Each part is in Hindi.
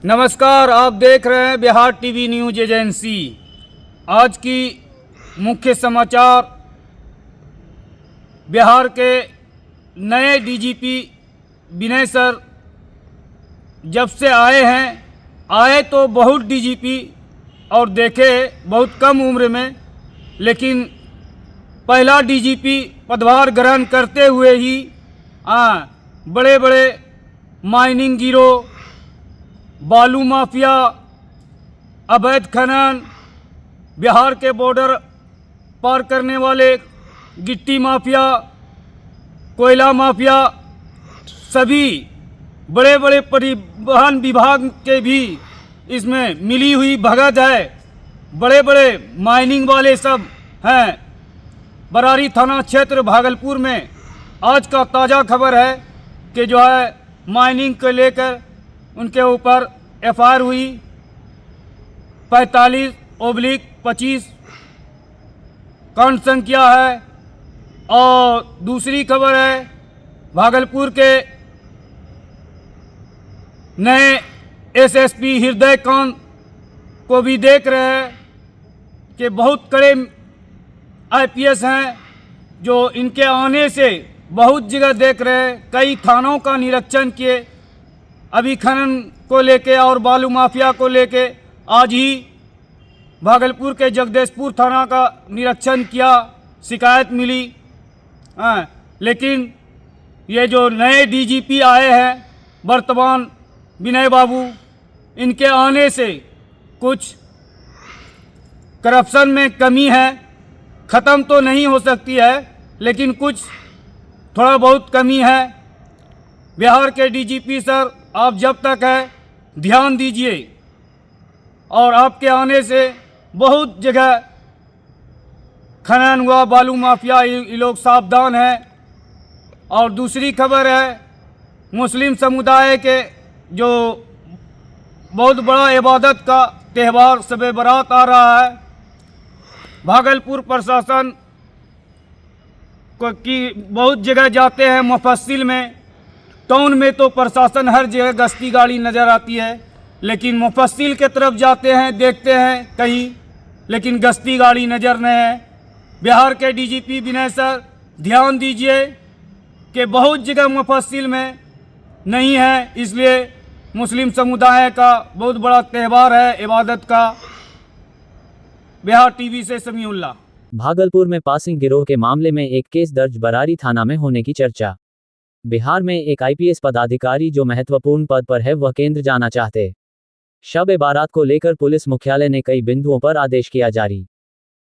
नमस्कार, आप देख रहे हैं बिहार टीवी न्यूज एजेंसी। आज की मुख्य समाचार, बिहार के नए डीजीपी विनय सर जब से आए तो बहुत डीजीपी और देखे बहुत कम उम्र में, लेकिन पहला डीजीपी पदभार ग्रहण करते हुए ही बड़े बड़े माइनिंग गिरोह, बालू माफिया, अवैध खनन, बिहार के बॉर्डर पार करने वाले गिट्टी माफिया, कोयला माफिया, सभी बड़े बड़े परिवहन विभाग के भी इसमें मिली हुई भगत है। बड़े बड़े माइनिंग वाले सब हैं। बरारी थाना क्षेत्र भागलपुर में आज का ताज़ा खबर है कि जो है माइनिंग को लेकर उनके ऊपर एफआईआर हुई 45/25 कांड संख्या है। और दूसरी खबर है, भागलपुर के नए एसएसपी हृदयकांत को भी देख रहे हैं कि बहुत कड़े आईपीएस हैं, जो इनके आने से बहुत जगह देख रहे हैं। कई थानों का निरीक्षण किए, अभी खनन को लेके और बालू माफिया को लेके आज ही भागलपुर के जगदीशपुर थाना का निरीक्षण किया, शिकायत मिली। लेकिन ये जो नए डीजीपी आए हैं वर्तमान विनय बाबू, इनके आने से कुछ करप्शन में कमी है। ख़त्म तो नहीं हो सकती है, लेकिन कुछ थोड़ा बहुत कमी है। बिहार के डीजीपी सर, आप जब तक है ध्यान दीजिए, और आपके आने से बहुत जगह खनन हुआ, बालू माफिया, ये लोग सावधान हैं। और दूसरी खबर है, मुस्लिम समुदाय के जो बहुत बड़ा इबादत का त्यौहार शब बारात आ रहा है, भागलपुर प्रशासन की बहुत जगह जाते हैं। मुफस्सिल में, टाउन में तो प्रशासन हर जगह गश्ती गाड़ी नज़र आती है, लेकिन मुफस्सिल के तरफ जाते हैं, देखते हैं कहीं, लेकिन गश्ती गाड़ी नज़र नहीं है। बिहार के डीजीपी विनय सर, ध्यान दीजिए कि बहुत जगह मुफस्सिल में नहीं है, इसलिए मुस्लिम समुदाय का बहुत बड़ा त्यौहार है इबादत का। बिहार टीवी से समीउल्लाह। भागलपुर में पासिंग गिरोह के मामले में एक केस दर्ज बरारी थाना में होने की चर्चा। बिहार में एक आईपीएस पदाधिकारी जो महत्वपूर्ण पद पर है, वह केंद्र जाना चाहते। शब बारात को लेकर पुलिस मुख्यालय ने कई बिंदुओं पर आदेश किया जारी।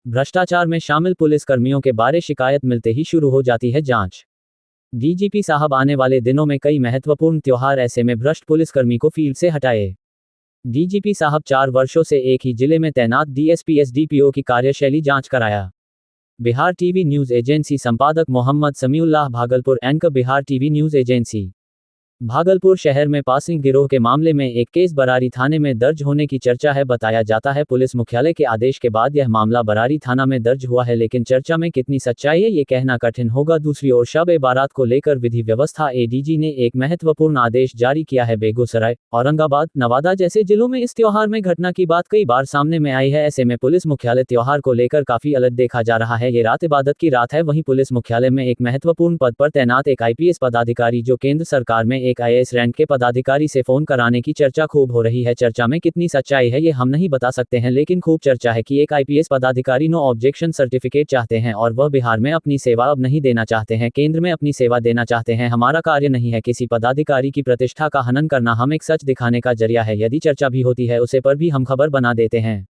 भ्रष्टाचार में शामिल पुलिस कर्मियों के बारे शिकायत मिलते ही शुरू हो जाती है जांच। डीजीपी साहब आने वाले दिनों में कई महत्वपूर्ण त्योहार, ऐसे में भ्रष्ट पुलिसकर्मी को फील्ड से हटाए। डीजीपी साहब 4 वर्षों से एक ही जिले में तैनात डीएसपी एसडीपीओ की कार्यशैली जांच कराया। बिहार टीवी न्यूज एजेंसी संपादक Mohammad Samiullah, Bhagalpur. Anchor Bihar TV news agency. Bhagalpur शहर में पासिंग गिरोह के मामले में एक केस बरारी थाने में दर्ज होने की चर्चा है। बताया जाता है पुलिस मुख्यालय के आदेश के बाद यह मामला बरारी थाना में दर्ज हुआ है, लेकिन चर्चा में कितनी सच्चाई है ये कहना कठिन होगा। दूसरी ओर शब बारात को लेकर विधि व्यवस्था एडीजी ने एक महत्वपूर्ण आदेश जारी किया है। बेगूसराय, औरंगाबाद, नवादा जैसे जिलों में इस त्योहार में घटना की बात कई बार सामने में आई है। ऐसे में पुलिस मुख्यालय त्योहार को लेकर काफी अलर्ट देखा जा रहा है। ये रात इबादत की रात है, वहीं पुलिस मुख्यालय में एक महत्वपूर्ण पद पर तैनात एक आईपीएस पदाधिकारी जो केंद्र सरकार में एक आईएएस रैंक के पदाधिकारी से फोन कराने की चर्चा खूब हो रही है। चर्चा में कितनी सच्चाई है ये हम नहीं बता सकते हैं, लेकिन खूब चर्चा है कि एक आईपीएस पदाधिकारी नो ऑब्जेक्शन सर्टिफिकेट चाहते हैं और वह बिहार में अपनी सेवा अब नहीं देना चाहते हैं, केंद्र में अपनी सेवा देना चाहते हैं। हमारा कार्य नहीं है किसी पदाधिकारी की प्रतिष्ठा का हनन करना, हम एक सच दिखाने का जरिया है। यदि चर्चा भी होती है उसे पर भी हम खबर बना देते हैं।